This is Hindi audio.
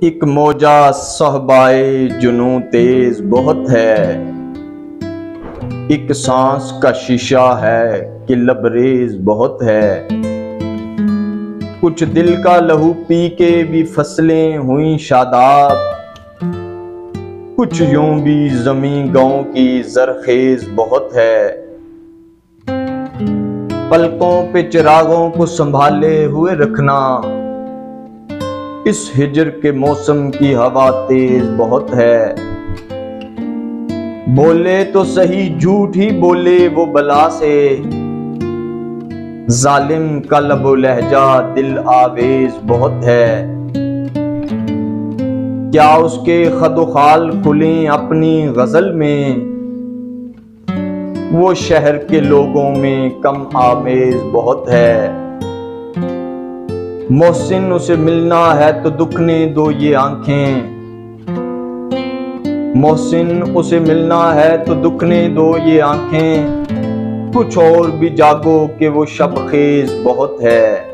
एक मौजा सहबाए जुनू तेज बहुत है, एक सांस का शीशा है कि लबरेज बहुत है। कुछ दिल का लहू पी के भी फसलें हुई शादाब, कुछ यूं भी जमीन गांव की जरखेज बहुत है। पलकों पे चिरागों को संभाले हुए रखना, इस हिजर के मौसम की हवा तेज बहुत है। बोले तो सही झूठ ही बोले वो बला से, जालिम का लबो लहजा दिल आवेज बहुत है। क्या उसके खदोखाल खुले अपनी गजल में, वो शहर के लोगों में कम आमेज बहुत है। मोहसिन उसे मिलना है तो दुखने दो ये आंखें, मोहसिन उसे मिलना है तो दुखने दो ये आंखें। कुछ और भी जागो कि वो शब खेज बहुत है।